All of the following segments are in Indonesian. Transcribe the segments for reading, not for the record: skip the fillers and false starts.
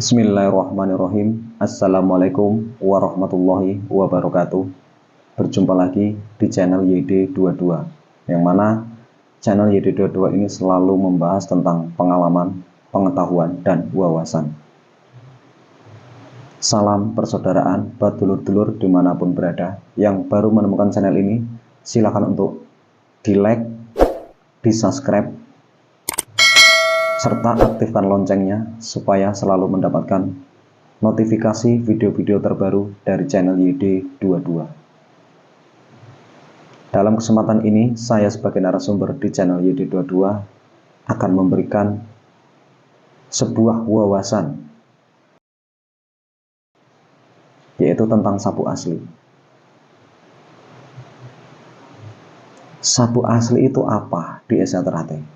Bismillahirrahmanirrahim. Assalamualaikum warahmatullahi wabarakatuh. Berjumpa lagi di channel YD22, yang mana channel YD22 ini selalu membahas tentang pengalaman, pengetahuan, dan wawasan. Salam persaudaraan buat dulur-dulur dimanapun berada. Yang baru menemukan channel ini, silakan untuk di like, di subscribe, serta aktifkan loncengnya supaya selalu mendapatkan notifikasi video-video terbaru dari channel YD22. Dalam kesempatan ini, saya sebagai narasumber di channel YD22 akan memberikan sebuah wawasan, yaitu tentang sapu asli. Sapu asli itu apa di Esa Teratai?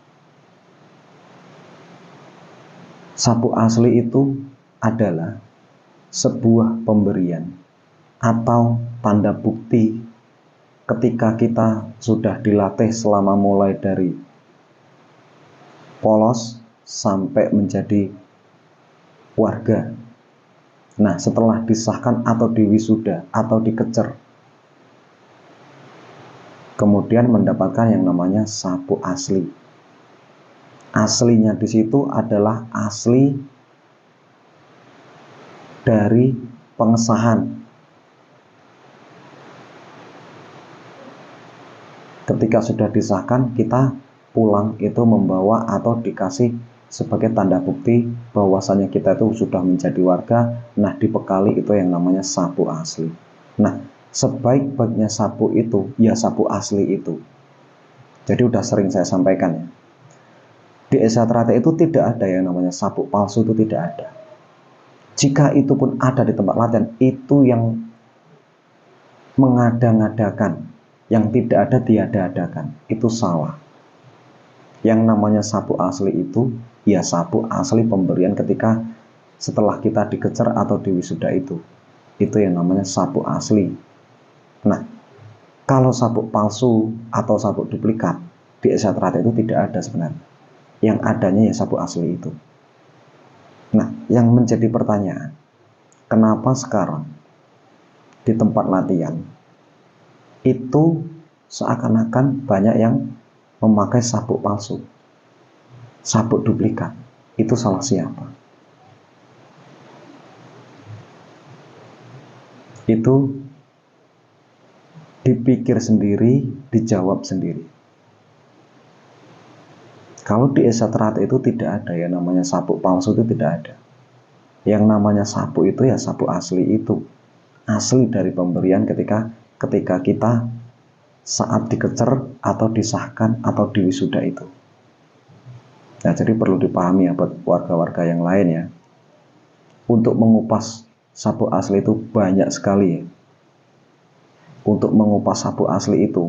Sapu asli itu adalah sebuah pemberian atau tanda bukti ketika kita sudah dilatih selama mulai dari polos sampai menjadi warga. Nah, setelah disahkan atau diwisuda atau dikecer, kemudian mendapatkan yang namanya sapu asli. Aslinya di situ adalah asli dari pengesahan. Ketika sudah disahkan, kita pulang itu membawa atau dikasih sebagai tanda bukti bahwasanya kita itu sudah menjadi warga. Nah, dibekali itu yang namanya sapu asli. Nah, sebaik-baiknya sapu itu ya sapu asli itu. Jadi udah sering saya sampaikan ya. Di Esa Teratai itu tidak ada yang namanya sapu palsu, itu tidak ada. Jika itu pun ada di tempat latihan, itu yang mengada-ngadakan, yang tidak ada diada-adakan, itu salah. Yang namanya sapu asli itu, ya sapu asli pemberian ketika setelah kita dikecer atau diwisuda itu yang namanya sapu asli. Nah, kalau sapu palsu atau sapu duplikat di Esa Teratai itu tidak ada sebenarnya. Yang adanya ya sapu asli itu. Nah, yang menjadi pertanyaan, kenapa sekarang di tempat latihan itu seakan-akan banyak yang memakai sapu palsu, sapu duplikat? Itu salah siapa? Itu dipikir sendiri, dijawab sendiri. Kalau di Esa Teratai itu tidak ada yang namanya sapu palsu, itu tidak ada. Yang namanya sapu itu ya sapu asli itu. Asli dari pemberian ketika kita saat dikecer atau disahkan atau diwisuda itu. Nah, jadi perlu dipahami ya buat warga-warga yang lain ya. Untuk mengupas sapu asli itu banyak sekali ya. Untuk mengupas sapu asli itu,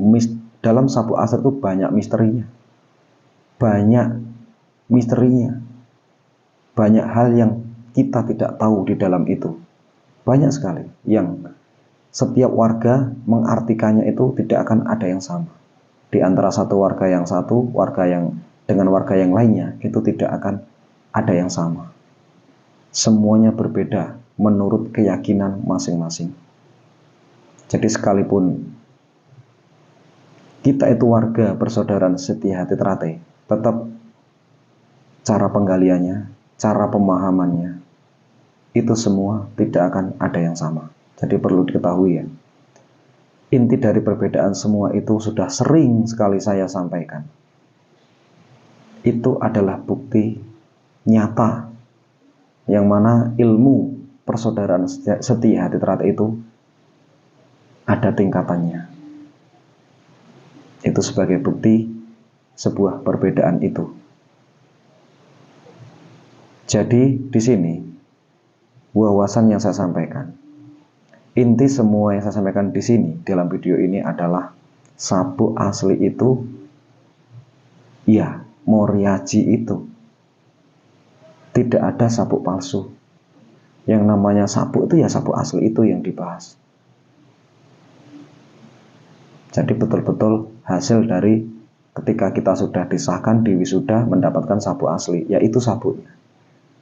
dalam sapu asli itu banyak misterinya. Banyak misterinya, banyak hal yang kita tidak tahu di dalam itu. Banyak sekali yang setiap warga mengartikannya itu tidak akan ada yang sama. Di antara satu warga yang dengan warga yang lainnya itu tidak akan ada yang sama. Semuanya berbeda menurut keyakinan masing-masing. Jadi sekalipun kita itu warga persaudaraan Setia Hati Teratai, tetap cara penggaliannya, cara pemahamannya, itu semua tidak akan ada yang sama. Jadi perlu diketahui ya. Inti dari perbedaan semua itu sudah sering sekali saya sampaikan. Itu adalah bukti nyata yang mana ilmu persaudaraan Setia Hati Teratai itu ada tingkatannya. Itu sebagai bukti sebuah perbedaan itu. Jadi di sini wawasan yang saya sampaikan, inti semua yang saya sampaikan di sini dalam video ini adalah sapu asli itu ya moriaji itu. Tidak ada sapu palsu. Yang namanya sapu itu ya sapu asli itu yang dibahas. Jadi betul-betul hasil dari ketika kita sudah disahkan, diwisuda, mendapatkan sapu asli, yaitu sapunya.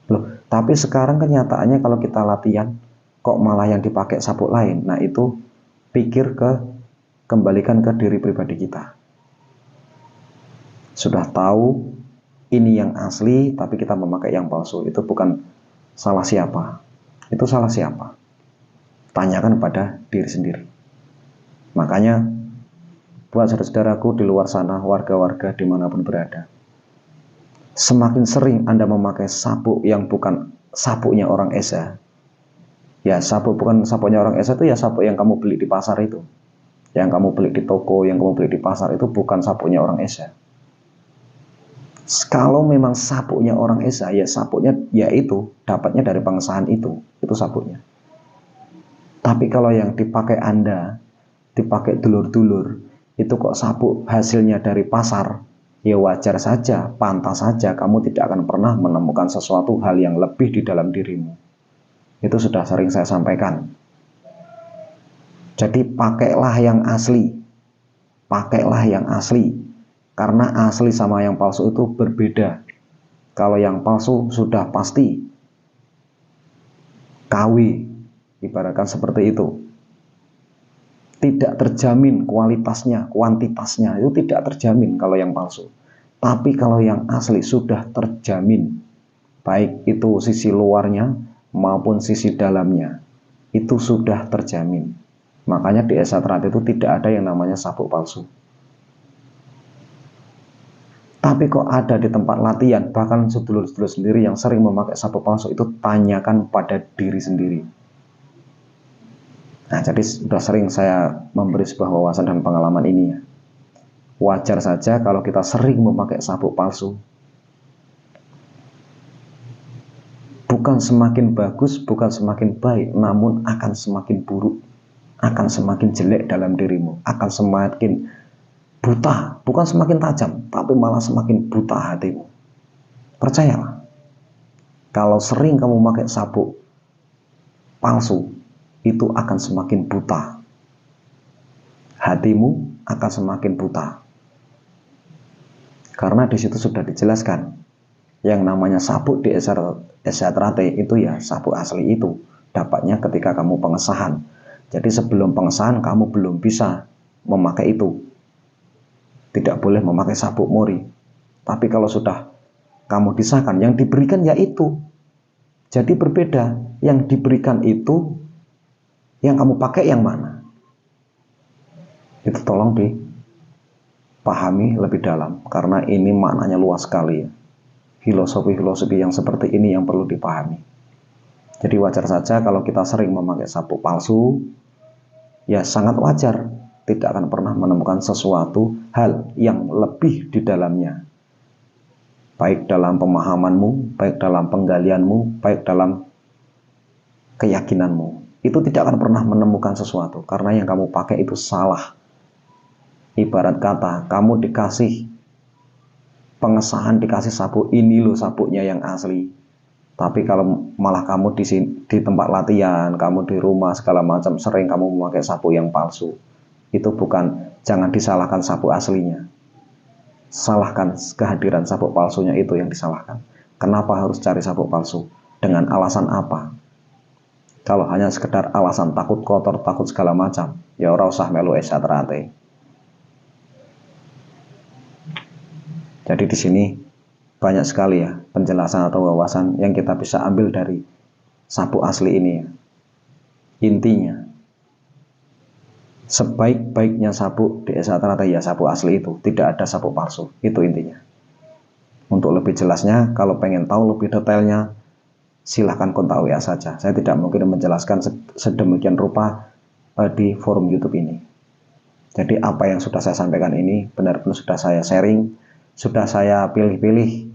Loh, tapi sekarang kenyataannya kalau kita latihan kok malah yang dipakai sabuk lain. Nah, itu kembalikan ke diri pribadi kita. Sudah tahu ini yang asli tapi kita memakai yang palsu, itu bukan salah siapa. Itu salah siapa? Tanyakan pada diri sendiri. Makanya buat saudara-saudaraku di luar sana, warga-warga dimanapun berada, semakin sering Anda memakai sabuk yang bukan sabuknya orang Esa, ya sabuk bukan sabuknya orang Esa itu ya sabuk yang kamu beli di pasar itu, yang kamu beli di toko, yang kamu beli di pasar itu bukan sabuknya orang Esa. Kalau memang sabuknya orang Esa, ya sabuknya yaitu dapatnya dari pengesahan itu sabuknya. Tapi kalau yang dipakai Anda, dipakai dulur-dulur, itu kok sabuk hasilnya dari pasar, ya wajar saja, pantas saja kamu tidak akan pernah menemukan sesuatu hal yang lebih di dalam dirimu. Itu sudah sering saya sampaikan. Jadi pakailah yang asli. Pakailah yang asli. Karena asli sama yang palsu itu berbeda. Kalau yang palsu sudah pasti KW, ibaratkan seperti itu. Tidak terjamin kualitasnya, kuantitasnya, itu tidak terjamin kalau yang palsu. Tapi kalau yang asli sudah terjamin, baik itu sisi luarnya maupun sisi dalamnya, itu sudah terjamin. Makanya di Esatrat itu tidak ada yang namanya sabuk palsu. Tapi kok ada di tempat latihan, bahkan sedulur-sedulur sendiri yang sering memakai sabuk palsu, itu tanyakan pada diri sendiri. Nah, jadi sudah sering saya memberi sebuah wawasan dan pengalaman ini ya. Wajar saja kalau kita sering memakai sabuk palsu. Bukan semakin bagus, bukan semakin baik, namun akan semakin buruk, akan semakin jelek dalam dirimu, akan semakin buta, bukan semakin tajam, tapi malah semakin buta hatimu. Percayalah, kalau sering kamu pakai sabuk palsu, itu akan semakin buta. Hatimu akan semakin buta. Karena di situ sudah dijelaskan, yang namanya sabuk di Esatrat itu ya sabuk asli itu, dapatnya ketika kamu pengesahan. Jadi sebelum pengesahan kamu belum bisa memakai itu. Tidak boleh memakai sabuk mori. Tapi kalau sudah kamu disahkan, yang diberikan yaitu. Jadi berbeda. Yang diberikan itu, yang kamu pakai yang mana? Itu tolong dipahami lebih dalam. Karena ini maknanya luas sekali ya. Filosofi-filosofi yang seperti ini yang perlu dipahami. Jadi wajar saja kalau kita sering memakai sabuk palsu. Ya sangat wajar. Tidak akan pernah menemukan sesuatu hal yang lebih di dalamnya. Baik dalam pemahamanmu, baik dalam penggalianmu, baik dalam keyakinanmu. Itu tidak akan pernah menemukan sesuatu. Karena yang kamu pakai itu salah. Ibarat kata, kamu dikasih pengesahan, dikasih sabuk, ini loh sabuknya yang asli. Tapi kalau malah kamu di tempat latihan, kamu di rumah, segala macam, sering kamu memakai sabuk yang palsu. Itu bukan, jangan disalahkan sabuk aslinya. Salahkan kehadiran sabuk palsunya, itu yang disalahkan. Kenapa harus cari sabuk palsu? Dengan alasan apa? Kalau hanya sekedar alasan takut kotor, takut segala macam, ya ora usah melu Esatrat. Jadi di sini banyak sekali ya penjelasan atau wawasan yang kita bisa ambil dari sabuk asli ini ya. Intinya, sebaik-baiknya sabuk di Esatrat ya sabuk asli itu, tidak ada sabuk palsu. Itu intinya. Untuk lebih jelasnya, kalau pengen tahu lebih detailnya, silahkan kontak WA saja. Saya tidak mungkin menjelaskan sedemikian rupa di forum YouTube ini. Jadi apa yang sudah saya sampaikan ini benar-benar sudah saya sharing, sudah saya pilih-pilih.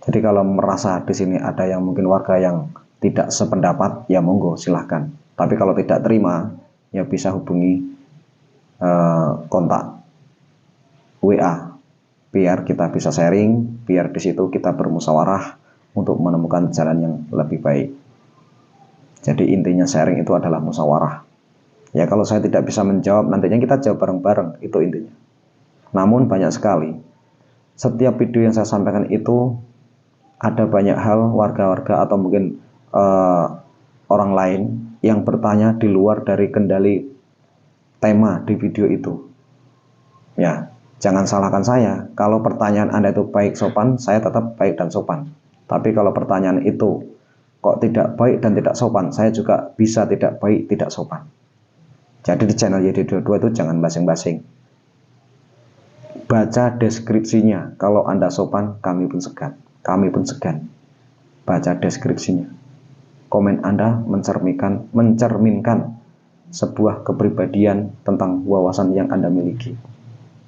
Jadi kalau merasa di sini ada yang mungkin warga yang tidak sependapat, ya monggo silahkan. Tapi kalau tidak terima, ya bisa hubungi kontak WA biar kita bisa sharing, biar di situ kita bermusyawarah untuk menemukan jalan yang lebih baik. Jadi intinya sharing itu adalah musyawarah. Ya kalau saya tidak bisa menjawab, nantinya kita jawab bareng-bareng, itu intinya. Namun banyak sekali, setiap video yang saya sampaikan itu ada banyak hal warga-warga atau mungkin orang lain yang bertanya di luar dari kendali tema di video itu. Ya, jangan salahkan saya. Kalau pertanyaan Anda itu baik sopan, saya tetap baik dan sopan. Tapi kalau pertanyaan itu kok tidak baik dan tidak sopan, saya juga bisa tidak baik, tidak sopan. Jadi di channel YD22 itu jangan basing-basing. Baca deskripsinya. Kalau Anda sopan, kami pun segan. Kami pun segan. Baca deskripsinya. Komen Anda mencerminkan sebuah kepribadian tentang wawasan yang Anda miliki.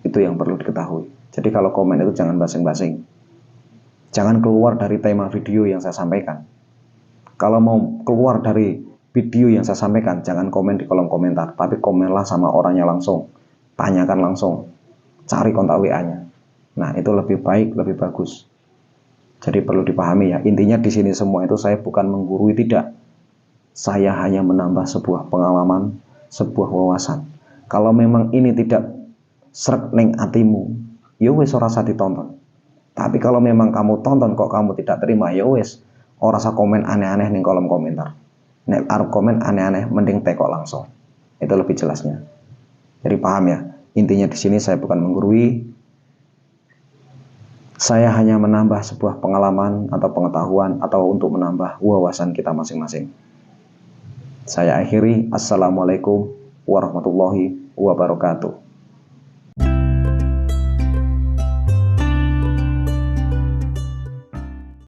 Itu yang perlu diketahui. Jadi kalau komen itu jangan basing-basing. Jangan keluar dari tema video yang saya sampaikan. Kalau mau keluar dari video yang saya sampaikan, jangan komen di kolom komentar, tapi komenlah sama orangnya langsung. Tanyakan langsung. Cari kontak WA-nya. Nah, itu lebih baik, lebih bagus. Jadi perlu dipahami ya, intinya di sini semua itu saya bukan menggurui, tidak. Saya hanya menambah sebuah pengalaman, sebuah wawasan. Kalau memang ini tidak srek ning atimu, ya wis ora usah ditonton. Tapi kalau memang kamu tonton kok kamu tidak terima, ya wis ora usah komen aneh-aneh ning kolom komentar. Nek arep komen aneh-aneh mending tekok langsung. Itu lebih jelasnya. Jadi paham ya. Intinya di sini saya bukan menggurui. Saya hanya menambah sebuah pengalaman atau pengetahuan atau untuk menambah wawasan kita masing-masing. Saya akhiri. Assalamualaikum warahmatullahi wabarakatuh.